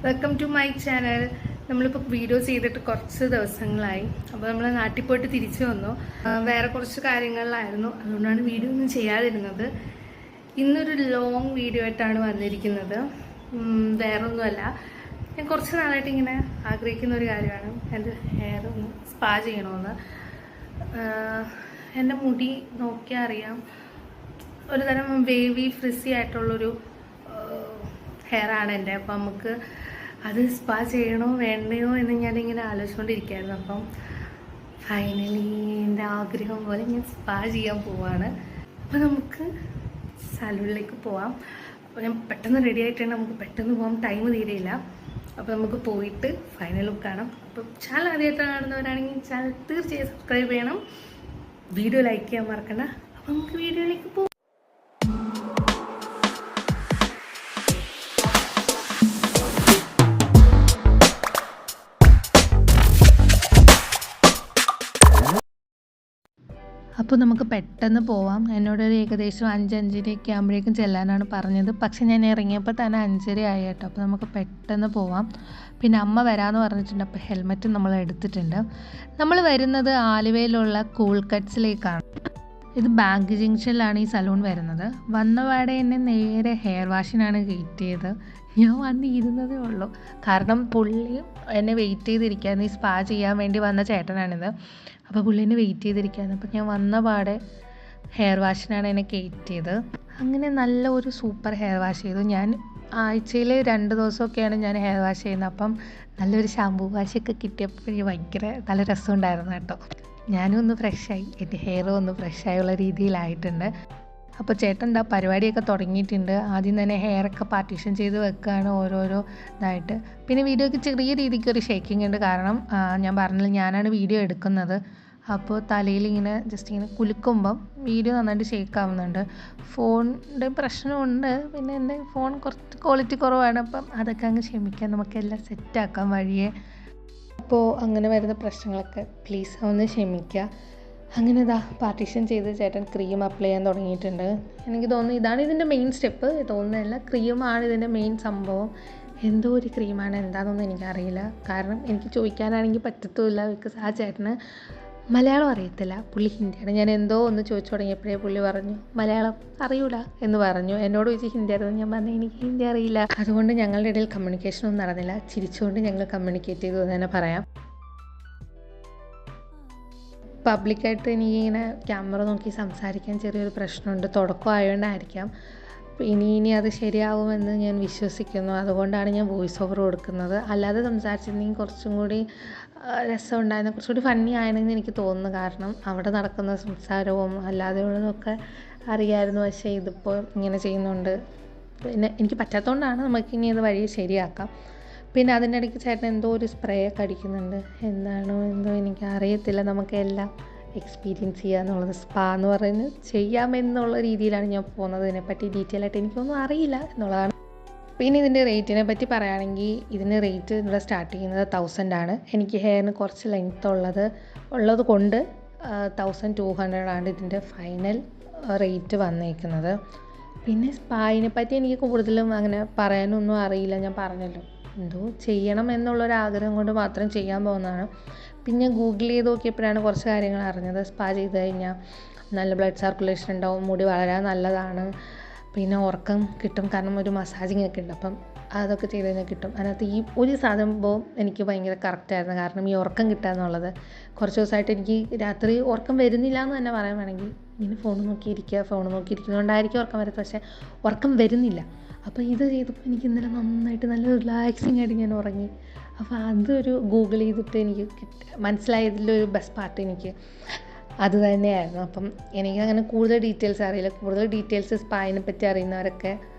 Welcome to my channel. നമ്മളിപ്പോൾ video ചെയ്തിട്ട് കുറച്ച് ദിവസങ്ങളായി. അപ്പോൾ നമ്മൾ നാട്ടിൽ പോയിട്ട് തിരിച്ചു വന്നു. വേറെ കുറച്ച് കാര്യങ്ങളിലായിരുന്നു, അതുകൊണ്ടാണ് വീഡിയോ ഒന്നും ചെയ്യാതിരുന്നത്. ഇന്നൊരു ലോങ് വീഡിയോ ആയിട്ടാണ് വന്നിരിക്കുന്നത്. വേറൊന്നുമല്ല, ഞാൻ കുറച്ച് നാളായിട്ട് ഇങ്ങനെ ആഗ്രഹിക്കുന്ന ഒരു കാര്യമാണ് എൻ്റെ ഹെയർ ഒന്ന് സ്പാ ചെയ്യണമെന്ന്. എൻ്റെ മുടി നോക്കിയാൽ അറിയാം, ഒരു തരം വേവി ഫ്രിസി ആയിട്ടുള്ളൊരു ഹെയർ ആണ് എൻ്റെ. അപ്പം നമുക്ക് അത് സ്പാ ചെയ്യണോ വേണ്ടയോ എന്ന് ഞാനിങ്ങനെ ആലോചിച്ചുകൊണ്ടിരിക്കുകയായിരുന്നു. അപ്പം ഫൈനലി എൻ്റെ ആഗ്രഹം പോലെ ഞാൻ സ്പാ ചെയ്യാൻ പോവാണ്. അപ്പം നമുക്ക് സലൂണിലേക്ക് പോവാം. അപ്പോൾ ഞാൻ പെട്ടെന്ന് റെഡി ആയിട്ടാണ്, നമുക്ക് പെട്ടെന്ന് പോകാം, ടൈം തീരെയില്ല. അപ്പോൾ നമുക്ക് പോയിട്ട് ഫൈനൽ ലുക്ക് കാണാം. അപ്പം ചാനൽ ആദ്യമായിട്ടാണ് കാണുന്നവരാണെങ്കിൽ ചാനൽ തീർച്ചയായും സബ്സ്ക്രൈബ് ചെയ്യണം, വീഡിയോ ലൈക്ക് ചെയ്യാൻ മറക്കണ്ട. അപ്പം നമുക്ക് വീഡിയോയിലേക്ക് പോകാം. അപ്പോൾ നമുക്ക് പെട്ടെന്ന് പോവാം. എന്നോടൊരു ഏകദേശം 5:05 ആകുമ്പോഴേക്കും ചെല്ലാനാണ് പറഞ്ഞത്. പക്ഷെ ഞാൻ ഇറങ്ങിയപ്പോൾ തന്നെ 5:30 ആയി കേട്ടോ. അപ്പോൾ നമുക്ക് പെട്ടെന്ന് പോവാം. പിന്നെ അമ്മ വരാമെന്ന് പറഞ്ഞിട്ടുണ്ട്. അപ്പോൾ ഹെൽമെറ്റ് നമ്മൾ എടുത്തിട്ടുണ്ട്. നമ്മൾ വരുന്നത് ആലുവയിലുള്ള കൂൾ കട്ട്സിലേക്കാണ്. ഇത് ബാങ്ക് ജംഗ്ഷനിലാണ് ഈ സലൂൺ വരുന്നത്. വന്നപാടെ എന്നെ നേരെ ഹെയർ വാഷിനാണ് കയറ്റിയത്. ഞാൻ വന്നിരുന്നതേ ഉള്ളൂ, കാരണം പുള്ളി എന്നെ വെയിറ്റ് ചെയ്തിരിക്കുകയായിരുന്നു. ഈ സ്പാ ചെയ്യാൻ വേണ്ടി വന്ന ചേട്ടനാണിത്. അപ്പോൾ പുള്ളി എന്നെ വെയിറ്റ് ചെയ്തിരിക്കുകയായിരുന്നു. അപ്പോൾ ഞാൻ വന്ന പാടെ ഹെയർ വാഷിനാണ് എന്നെ കയറ്റിയത്. അങ്ങനെ നല്ല ഒരു സൂപ്പർ ഹെയർ വാഷ് ചെയ്തു. ഞാൻ ആഴ്ചയിൽ 2 ദിവസമൊക്കെയാണ് ഞാൻ ഹെയർ വാഷ് ചെയ്യുന്നത്. അപ്പം നല്ലൊരു ഷാമ്പൂ വാഷൊക്കെ കിട്ടിയപ്പോഴേ ഭയങ്കര നല്ല രസമുണ്ടായിരുന്നു കേട്ടോ. ഞാനും ഒന്ന് ഫ്രഷായി, എൻ്റെ ഹെയറും ഒന്ന് ഫ്രഷായുള്ള രീതിയിലായിട്ടുണ്ട്. അപ്പോൾ ചേട്ടൻ എന്താ പരിപാടിയൊക്കെ തുടങ്ങിയിട്ടുണ്ട്. ആദ്യം തന്നെ ഹെയറൊക്കെ പാർട്ടീഷൻ ചെയ്ത് വെക്കുകയാണ് ഓരോരോ ഇതായിട്ട്. പിന്നെ വീഡിയോയ്ക്ക് ചെറിയ രീതിക്ക് ഒരു ഷേക്കിംഗ് ഉണ്ട്, കാരണം ഞാൻ പറഞ്ഞില്ല, ഞാനാണ് വീഡിയോ എടുക്കുന്നത്. അപ്പോൾ തലയിൽ ഇങ്ങനെ ജസ്റ്റ് ഇങ്ങനെ കുലുക്കുമ്പം വീഡിയോ നന്നായിട്ട് ഷേക്ക് ആവുന്നുണ്ട്. ഫോണിൻ്റെ പ്രശ്നമുണ്ട്, പിന്നെ എൻ്റെ ഫോൺ കുറച്ച് ക്വാളിറ്റി കുറവാണ്. അപ്പം അതൊക്കെ അങ്ങ് ക്ഷമിക്കാം, നമുക്കെല്ലാം സെറ്റാക്കാം വഴിയെ. അപ്പോൾ അങ്ങനെ വരുന്ന പ്രശ്നങ്ങളൊക്കെ പ്ലീസ് ഒന്ന് ക്ഷമിക്കുക. അങ്ങനെ ഇതാ പാർട്ടീഷൻ ചെയ്ത് ചേട്ടൻ ക്രീം അപ്ലൈ ചെയ്യാൻ തുടങ്ങിയിട്ടുണ്ട്. എനിക്ക് തോന്നുന്നു ഇതാണ് ഇതിൻ്റെ മെയിൻ സ്റ്റെപ്പ്. തോന്നുന്നില്ല, ക്രീമാണ് ഇതിൻ്റെ മെയിൻ സംഭവം. എന്തോ ഒരു ക്രീമാണ്, എന്താണെന്നൊന്നും എനിക്കറിയില്ല. കാരണം എനിക്ക് ചോദിക്കാനാണെങ്കിൽ പറ്റത്തുമില്ല, ബിക്കോസ് ആ ചേട്ടന് മലയാളം അറിയത്തില്ല, പുള്ളി ഹിന്ദിയാണ്. ഞാൻ എന്തോ ഒന്ന് ചോദിച്ചു തുടങ്ങിയപ്പോഴേ പുള്ളി പറഞ്ഞു മലയാളം അറിയൂല എന്ന് പറഞ്ഞു. എന്നോട് ചോദിച്ച് ഹിന്ദി അറിയുന്നു, ഞാൻ പറഞ്ഞു എനിക്ക് ഹിന്ദി അറിയില്ല. അതുകൊണ്ട് ഞങ്ങളുടെ ഇടയിൽ കമ്മ്യൂണിക്കേഷനൊന്നും നടന്നില്ല. ചിരിച്ചുകൊണ്ട് ഞങ്ങൾ കമ്മ്യൂണിക്കേറ്റ് ചെയ്തു എന്ന് തന്നെ പറയാം. പബ്ലിക്കായിട്ട് എനിക്കിങ്ങനെ ക്യാമറ നോക്കി സംസാരിക്കാൻ ചെറിയൊരു പ്രശ്നമുണ്ട്, തുടക്കമായതുകൊണ്ടായിരിക്കാം. ഇനി അത് ശരിയാവുമെന്ന് ഞാൻ വിശ്വസിക്കുന്നു. അതുകൊണ്ടാണ് ഞാൻ വോയിസ് ഓവർ കൊടുക്കുന്നത്. അല്ലാതെ സംസാരിച്ചിരുന്നെങ്കിൽ കുറച്ചും കൂടി രസമുണ്ടായിരുന്നു, കുറച്ചുകൂടി ഫണ്ണി ആയിരുന്നെന്ന് എനിക്ക് തോന്നുന്നു. കാരണം അവിടെ നടക്കുന്ന സംസാരവും അല്ലാതെയുള്ളതൊക്കെ അറിയാമായിരുന്നു. പക്ഷേ ഇതിപ്പോൾ ഇങ്ങനെ ചെയ്യുന്നുണ്ട്, പിന്നെ എനിക്ക് പറ്റാത്തതുകൊണ്ടാണ്. നമുക്കിനി ഇത് വഴി ശരിയാക്കാം. പിന്നെ അതിൻ്റെ ഇടയ്ക്ക് ചേട്ടൻ എന്തോ ഒരു സ്പ്രേ ഒക്കെ അടിക്കുന്നുണ്ട്, എന്താണോ എന്തോ എനിക്ക് അറിയത്തില്ല. നമുക്കെല്ലാം എക്സ്പീരിയൻസ് ചെയ്യുക എന്നുള്ളത്, സ്പാ എന്ന് പറയുന്നത് ചെയ്യാമെന്നുള്ള രീതിയിലാണ് ഞാൻ പോകുന്നത്. ഇതിനെപ്പറ്റി ഡീറ്റെയിൽ ആയിട്ട് എനിക്കൊന്നും അറിയില്ല എന്നുള്ളതാണ്. പിന്നെ ഇതിൻ്റെ റേറ്റിനെ പറ്റി പറയുകയാണെങ്കിൽ ഇതിൻ്റെ റേറ്റ് ഇവിടെ സ്റ്റാർട്ട് ചെയ്യുന്നത് 1000 ആണ്. എനിക്ക് ഹെയറിന് കുറച്ച് ലെങ്ത്ത് ഉള്ളത് കൊണ്ട് 1200 ആണ് ഇതിൻ്റെ ഫൈനൽ റേറ്റ് വന്നേക്കുന്നത്. പിന്നെ സ്പായിനെ പറ്റി എനിക്ക് കൂടുതലും അങ്ങനെ പറയാനൊന്നും അറിയില്ല. ഞാൻ പറഞ്ഞല്ലോ, എന്തോ ചെയ്യണം എന്നുള്ളൊരാഗ്രഹം കൊണ്ട് മാത്രം ചെയ്യാൻ പോകുന്നതാണ്. പിന്നെ ഗൂഗിൾ ചെയ്ത് നോക്കിയപ്പോഴാണ് കുറച്ച് കാര്യങ്ങൾ അറിഞ്ഞത്. സ്പാ ചെയ്ത് കഴിഞ്ഞാൽ നല്ല ബ്ലഡ് സർക്കുലേഷൻ ഉണ്ടാവും, മുടി വളരാൻ നല്ലതാണ്, പിന്നെ ഉറക്കം കിട്ടും, കാരണം ഒരു മസാജിങ് ഒക്കെ ഉണ്ട്. അപ്പം അതൊക്കെ ചെയ്ത് കഴിഞ്ഞാൽ കിട്ടും. അതിനകത്ത് ഈ ഒരു സംഭവം എനിക്ക് ഭയങ്കര കറക്റ്റായിരുന്നു, കാരണം ഈ ഉറക്കം കിട്ടുക എന്നുള്ളത്. കുറച്ച് ദിവസമായിട്ട് എനിക്ക് രാത്രി ഉറക്കം വരുന്നില്ല എന്ന് തന്നെ പറയാൻ വേണമെങ്കിൽ. ഇങ്ങനെ ഫോൺ നോക്കിയിരിക്കുന്നതുകൊണ്ടായിരിക്കും ഉറക്കം വരുന്നത്, പക്ഷേ ഉറക്കം വരുന്നില്ല. അപ്പോൾ ഇത് ചെയ്തപ്പോൾ എനിക്ക് ഇന്നലെ നന്നായിട്ട് നല്ല റിലാക്സിങ് ആയിട്ട് ഞാൻ ഉറങ്ങി. അപ്പോൾ അതൊരു ഗൂഗിൾ ചെയ്തിട്ട് എനിക്ക് മനസ്സിലായതിലൊരു ബെസ്റ്റ് പാർട്ട് എനിക്ക് അത് തന്നെയായിരുന്നു. അപ്പം എനിക്കങ്ങനെ കൂടുതൽ ഡീറ്റെയിൽസ് അറിയില്ല. കൂടുതൽ ഡീറ്റെയിൽസ് സ്പായിനെ പറ്റി അറിയുന്നവരൊക്കെ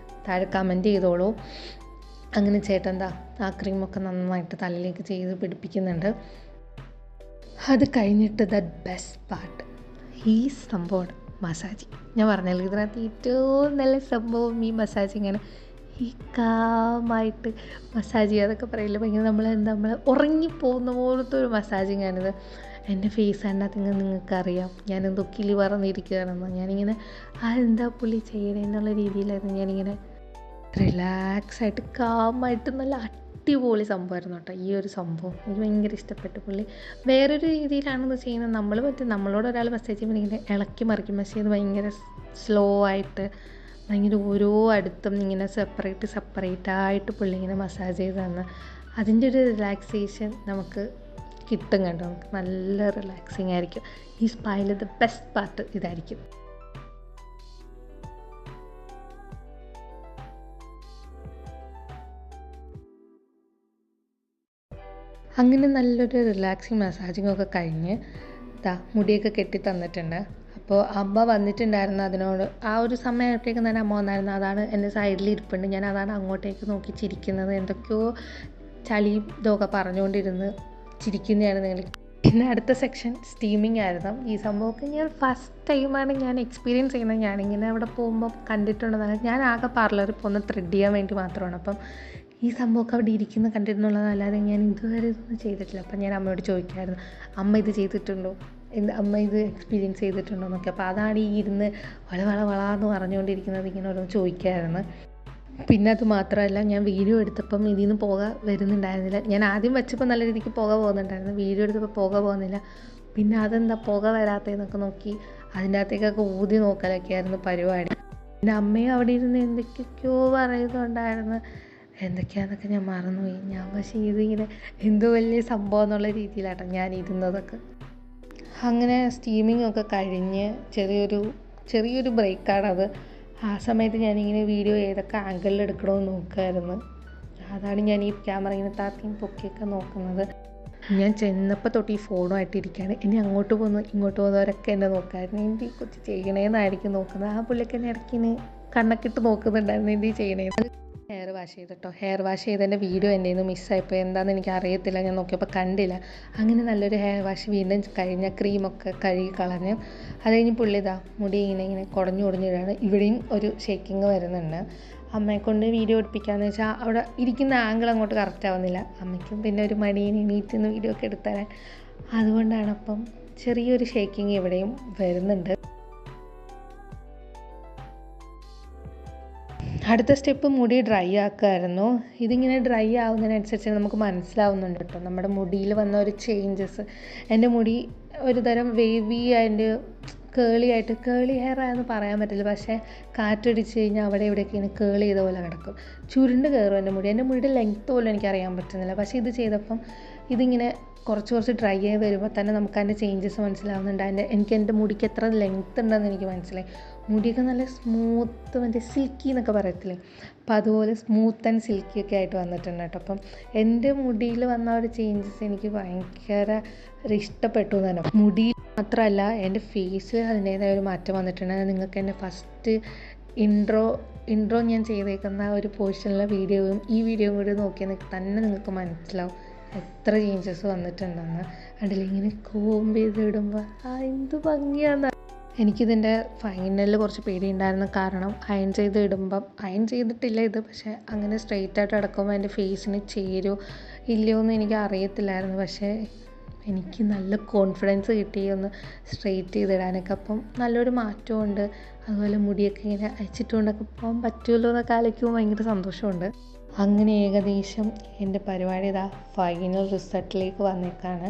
താഴെ കമൻറ്റ് ചെയ്തോളൂ. അങ്ങനെ ചേട്ടൻ എന്താ ആ ക്രീമൊക്കെ നന്നായിട്ട് തലയിലേക്ക് ചെയ്ത് പിടിപ്പിക്കുന്നുണ്ട്. അത് കഴിഞ്ഞിട്ട് ദ ബെസ്റ്റ് പാർട്ട് ഈ സംഭവമാണ് മസാജിങ്. ഞാൻ പറഞ്ഞല്ലോ, ഇതിനകത്ത് ഏറ്റവും നല്ല സംഭവം ഈ മസാജിങ്ങാണ്. ഈ കാമായിട്ട് മസാജ് ചെയ്യുക അതൊക്കെ പറയില്ല, ഭയങ്കര നമ്മൾ ഉറങ്ങിപ്പോകുന്ന പോലത്തെ ഒരു മസാജിങ്ങാണിത്. എൻ്റെ ഫേസ് അതിനകത്ത് നിങ്ങൾക്കറിയാം ഞാനെന്തോ കിളി പറന്നിരിക്കുകയാണെന്ന്. ഞാനിങ്ങനെ എന്താ പുള്ളി ചെയ്യണേ എന്നുള്ള രീതിയിലായിരുന്നു ഞാനിങ്ങനെ റിലാക്സായിട്ട് കാമായിട്ട് നല്ല അടിപൊളി സംഭവമായിരുന്നു കേട്ടോ ഈ ഒരു സംഭവം. എനിക്ക് ഭയങ്കര ഇഷ്ടപ്പെട്ടു. പുള്ളി വേറൊരു രീതിയിലാണിത് ചെയ്യുന്നത്. നമ്മളോട് ഒരാൾ മെസ്സേജ് ചെയ്യുമ്പോൾ ഇങ്ങനെ ഇളക്കി മറിക്കും, പക്ഷേ ഇത് ഭയങ്കര സ്ലോ ആയിട്ട് ഭയങ്കര ഓരോ അടുത്തും ഇങ്ങനെ സെപ്പറേറ്റ് ആയിട്ട് പുള്ളി ഇങ്ങനെ മസാജ് ചെയ്ത് തന്ന് അതിൻ്റെ ഒരു റിലാക്സേഷൻ നമുക്ക് കിട്ടും കേട്ടോ. നമുക്ക് നല്ല റിലാക്സിങ് ആയിരിക്കും. ഈ സ്പായിൽ ദ ബെസ്റ്റ് പാർട്ട് ഇതായിരിക്കും. അങ്ങനെ നല്ലൊരു റിലാക്സിങ് മസാജിങ്ങൊക്കെ കഴിഞ്ഞ് മുടിയൊക്കെ കെട്ടി തന്നിട്ടുണ്ട്. അപ്പോൾ അമ്മ വന്നിട്ടുണ്ടായിരുന്നു. അതിനോട് ആ ഒരു സമയമായപ്പോഴേക്കും തന്നെ അമ്മ വന്നായിരുന്നു. അതാണ് എൻ്റെ സൈഡിൽ ഇരിപ്പുണ്ട്. ഞാൻ അതാണ് അങ്ങോട്ടേക്ക് നോക്കി ചിരിക്കുന്നത്. എന്തൊക്കെയോ ചളി ഇതൊക്കെ പറഞ്ഞുകൊണ്ടിരുന്ന് ചിരിക്കുന്നതാണ് നിങ്ങൾ. പിന്നെ അടുത്ത സെക്ഷൻ സ്റ്റീമിങ് ആയിരുന്നു. ഈ സംഭവമൊക്കെ ഞാൻ ഫസ്റ്റ് ടൈമാണ് ഞാൻ എക്സ്പീരിയൻസ് ചെയ്യുന്നത്. ഞാനിങ്ങനെ അവിടെ പോകുമ്പോൾ കണ്ടിട്ടുള്ളതാണ്. ഞാൻ ആകെ പാർലറിൽ പോകുന്ന ത്രെഡ് ചെയ്യാൻ വേണ്ടി മാത്രമാണ്. അപ്പം ഈ സംഭവമൊക്കെ അവിടെ ഇരിക്കുന്ന കണ്ടിട്ടുള്ളതല്ലാതെ ഞാൻ ഇതുവരെ ഇതൊന്നും ചെയ്തിട്ടില്ല. അപ്പം ഞാൻ അമ്മയോട് ചോദിക്കുമായിരുന്നു, അമ്മ ഇത് ചെയ്തിട്ടുണ്ടോ, അമ്മ ഇത് എക്സ്പീരിയൻസ് ചെയ്തിട്ടുണ്ടോ എന്നൊക്കെ. അപ്പോൾ അതാണ് ഈ ഇരുന്ന് വളാന്ന് പറഞ്ഞുകൊണ്ടിരിക്കുന്നത്. ഇങ്ങനെ ഓരോന്ന് ചോദിക്കുമായിരുന്നു. പിന്നെ അത് മാത്രമല്ല, ഞാൻ വീഡിയോ എടുത്തപ്പം ഇതിൽ നിന്ന് പുക വരുന്നുണ്ടായിരുന്നില്ല. ഞാൻ ആദ്യം വെച്ചപ്പോൾ നല്ല രീതിക്ക് പുക പോകുന്നുണ്ടായിരുന്നു. വീഡിയോ എടുത്തപ്പോൾ പുക പോകുന്നില്ല. പിന്നെ അതെന്താ പുക വരാത്തതെന്നൊക്കെ നോക്കി അതിൻ്റെ അകത്തേക്കൊക്കെ ഊതി നോക്കലൊക്കെ ആയിരുന്നു പരിപാടി. പിന്നെ അമ്മയും അവിടെ ഇരുന്ന് എന്തൊക്കെയൊക്കെയോ പറയുന്നുണ്ടായിരുന്നു. എന്തൊക്കെയാണെന്നൊക്കെ ഞാൻ മറന്നുപോയി. ഞാൻ പക്ഷേ ഇതിങ്ങനെ എന്തോ വലിയ സംഭവം എന്നുള്ള രീതിയിലാട്ടോ ഞാൻ ഇരുന്നതൊക്കെ. അങ്ങനെ സ്റ്റീമിംഗ് ഒക്കെ കഴിഞ്ഞ് ചെറിയൊരു ബ്രേക്കാണത്. ആ സമയത്ത് ഞാനിങ്ങനെ വീഡിയോ ഏതൊക്കെ ആംഗിളിൽ എടുക്കണമെന്ന് നോക്കുമായിരുന്നു. അതാണ് ഞാൻ ഈ ക്യാമറ ഇങ്ങനെ താത്തിയും പൊക്കിയൊക്കെ നോക്കുന്നത്. ഞാൻ ചെന്നപ്പോൾ തൊട്ട് ഈ ഫോണുമായിട്ട് ഇരിക്കുകയാണ്. ഇനി അങ്ങോട്ട് ഇങ്ങോട്ട് പോകുന്നവരൊക്കെ എന്നെ നോക്കാമായിരുന്നു. എന്ത് ഈ കൊച്ചു ചെയ്യണേന്നായിരിക്കും നോക്കുന്നത്. ആ പുള്ളിയൊക്കെ എന്നെ ഇടയ്ക്കിന് കണ്ണൊക്കിട്ട് നോക്കുന്നുണ്ടായിരുന്നു എന്ത് ചെയ്യണേന്ന്. ഹെയർ വാഷ് ചെയ്തിട്ടോ. ഹെയർ വാഷ് ചെയ്തതിൻ്റെ വീഡിയോ എൻ്റെ നിന്ന് മിസ്സായിപ്പോൾ. എന്താണെന്ന് എനിക്ക് അറിയത്തില്ല. ഞാൻ നോക്കിയപ്പോൾ കണ്ടില്ല. അങ്ങനെ നല്ലൊരു ഹെയർ വാഷ് വീണ്ടും കഴിഞ്ഞ ക്രീമൊക്കെ കഴുകി കളഞ്ഞ് അത് കഴിഞ്ഞ് പുള്ളി മുടി ഇങ്ങനെ കുടഞ്ഞിടുകയാണ്. ഇവിടെയും ഒരു ഷേക്കിങ് വരുന്നുണ്ട്. അമ്മയെക്കൊണ്ട് വീഡിയോ എടുപ്പിക്കാമെന്ന് വെച്ചാൽ അവിടെ ഇരിക്കുന്ന ആംഗിൾ അങ്ങോട്ട് കറക്റ്റ് ആവുന്നില്ല. അമ്മയ്ക്കും പിന്നെ ഒരു മടിയിൽ എണീറ്റുന്ന വീഡിയോ ഒക്കെ എടുത്തരാൻ. അതുകൊണ്ടാണ് അപ്പം ചെറിയൊരു ഷേക്കിങ് ഇവിടെയും വരുന്നുണ്ട്. അടുത്ത സ്റ്റെപ്പ് മുടി ഡ്രൈ ആക്കുമായിരുന്നു. ഇതിങ്ങനെ ഡ്രൈ ആവുന്നതിനനുസരിച്ച് നമുക്ക് മനസ്സിലാവുന്നുണ്ട് കേട്ടോ നമ്മുടെ മുടിയിൽ വന്ന ഒരു ചേഞ്ചസ്. എൻ്റെ മുടി ഒരു തരം വേവി ആൻഡ് കേളി ഹെയർ ആയെന്ന് പറയാൻ പറ്റില്ല. പക്ഷേ കാറ്റടിച്ച് കഴിഞ്ഞാൽ അവിടെ ഇവിടെയൊക്കെ ഇങ്ങനെ കേളി ചെയ്ത പോലെ കിടക്കും. ചുരുണ്ട് കയറും എൻ്റെ മുടിയുടെ ലെങ്ത്ത് പോലും എനിക്കറിയാൻ പറ്റുന്നില്ല. പക്ഷേ ഇത് ചെയ്തപ്പം ഇതിങ്ങനെ കുറച്ച് ഡ്രൈ ആയി വരുമ്പോൾ തന്നെ നമുക്ക് അതിൻ്റെ ചേഞ്ചസ് മനസ്സിലാവുന്നുണ്ട്. എനിക്ക് എൻ്റെ മുടിക്ക് എത്ര ലെങ്ത്ത് ഉണ്ടെന്ന് എനിക്ക് മനസ്സിലായി. മുടിയൊക്കെ നല്ല സ്മൂത്ത്, മറ്റേ സിൽക്കി എന്നൊക്കെ പറയത്തില്ലേ, അപ്പം അതുപോലെ സ്മൂത്ത് ആൻഡ് സിൽക്കിയൊക്കെ ആയിട്ട് വന്നിട്ടുണ്ട് കേട്ടോ. അപ്പം എൻ്റെ മുടിയിൽ വന്ന ഒരു ചേഞ്ചസ് എനിക്ക് ഭയങ്കര ഇഷ്ടപ്പെട്ടു തന്നെ. മുടിയിൽ മാത്രമല്ല എൻ്റെ ഫേസിൽ അതിൻ്റേതായ ഒരു മാറ്റം വന്നിട്ടുണ്ട്. നിങ്ങൾക്ക് എൻ്റെ ഫസ്റ്റ് ഇൻട്രോ ഞാൻ ചെയ്തേക്കുന്ന ഒരു പോർഷനിലെ വീഡിയോയും ഈ വീഡിയോയും കൂടി നോക്കിയാൽ തന്നെ നിങ്ങൾക്ക് മനസ്സിലാവും എത്ര ചേഞ്ചസ് വന്നിട്ടുണ്ടെന്ന്. അതിലിങ്ങനെ കോംബ് ചെയ്തിടുമ്പോൾ എന്ത് ഭംഗിയാന്ന്. എനിക്കിതിൻ്റെ ഫൈനലിൽ കുറച്ച് പേടിയുണ്ടായിരുന്നു. കാരണം അയൺ ചെയ്തിട്ടില്ല ഇത്. പക്ഷേ അങ്ങനെ സ്ട്രെയിറ്റ് ആയിട്ട് കിടക്കുമ്പോൾ എൻ്റെ ഫേസിന് ചേരുമോ ഇല്ലയോ എന്ന് എനിക്ക് അറിയത്തില്ലായിരുന്നു. പക്ഷേ എനിക്ക് നല്ല കോൺഫിഡൻസ് കിട്ടി ഒന്ന് സ്ട്രെയിറ്റ് ചെയ്തിടാനൊക്കെ. അപ്പം നല്ലൊരു മാറ്റമുണ്ട്. അതുപോലെ മുടിയൊക്കെ ഇങ്ങനെ അയച്ചിട്ടുകൊണ്ടൊക്കെ പോകാൻ പറ്റുമല്ലോ എന്നൊക്കെ ആലോചിക്കുമ്പോൾ ഭയങ്കര സന്തോഷമുണ്ട്. അങ്ങനെ ഏകദേശം എൻ്റെ പരിപാടി ഫൈനൽ റിസൾട്ടിലേക്ക് വന്നേക്കാണ്.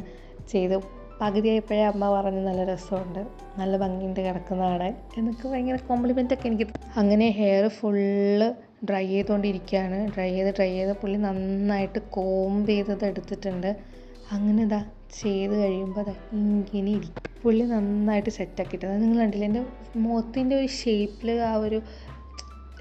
ചെയ്ത് പകുതിയായപ്പോഴേ അമ്മ പറഞ്ഞ് നല്ല രസമുണ്ട്, നല്ല ഭംഗിയുണ്ട് കിടക്കുന്ന കാണാൻ എന്നൊക്കെ ഭയങ്കര കോംപ്ലിമെൻ്റൊക്കെ എനിക്ക്. അങ്ങനെ ഹെയർ ഫുള്ള് ഡ്രൈ ചെയ്തുകൊണ്ടിരിക്കുകയാണ്. ഡ്രൈ ചെയ്ത് പുള്ളി നന്നായിട്ട് കോംബ് ചെയ്തത് എടുത്തിട്ടുണ്ട്. അങ്ങനെ ചെയ്ത് കഴിയുമ്പോൾ ഇങ്ങനെ ഇരിക്കും. പുള്ളി നന്നായിട്ട് സെറ്റാക്കിയിട്ടുണ്ട്. നിങ്ങൾ കണ്ടില്ല എൻ്റെ മുഖത്തിൻ്റെ ഒരു ഷേപ്പിൽ ആ ഒരു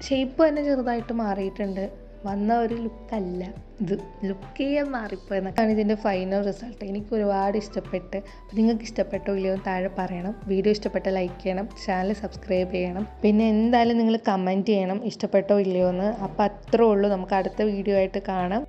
ഷേപ്പ് തന്നെ ചെറുതായിട്ട് മാറിയിട്ടുണ്ട്. വന്ന ഒരു ലുക്കല്ല ഇത്, ലുക്ക് ചെയ്യാൻ മാറിപ്പോയി എന്നൊക്കെയാണ് ഇതിൻ്റെ ഫൈനൽ റിസൾട്ട്. എനിക്ക് ഒരുപാട് ഇഷ്ടപ്പെട്ട്. അപ്പോൾ നിങ്ങൾക്ക് ഇഷ്ടപ്പെട്ടോ ഇല്ലയോ താഴെ പറയണം. വീഡിയോ ഇഷ്ടപ്പെട്ട ലൈക്ക് ചെയ്യണം, ചാനൽ സബ്സ്ക്രൈബ് ചെയ്യണം. പിന്നെ എന്തായാലും നിങ്ങൾ കമൻറ്റ് ചെയ്യണം ഇഷ്ടപ്പെട്ടോ ഇല്ലയോ എന്ന്. അപ്പോൾ അത്രേ ഉള്ളൂ. നമുക്ക് അടുത്ത വീഡിയോ ആയിട്ട് കാണാം.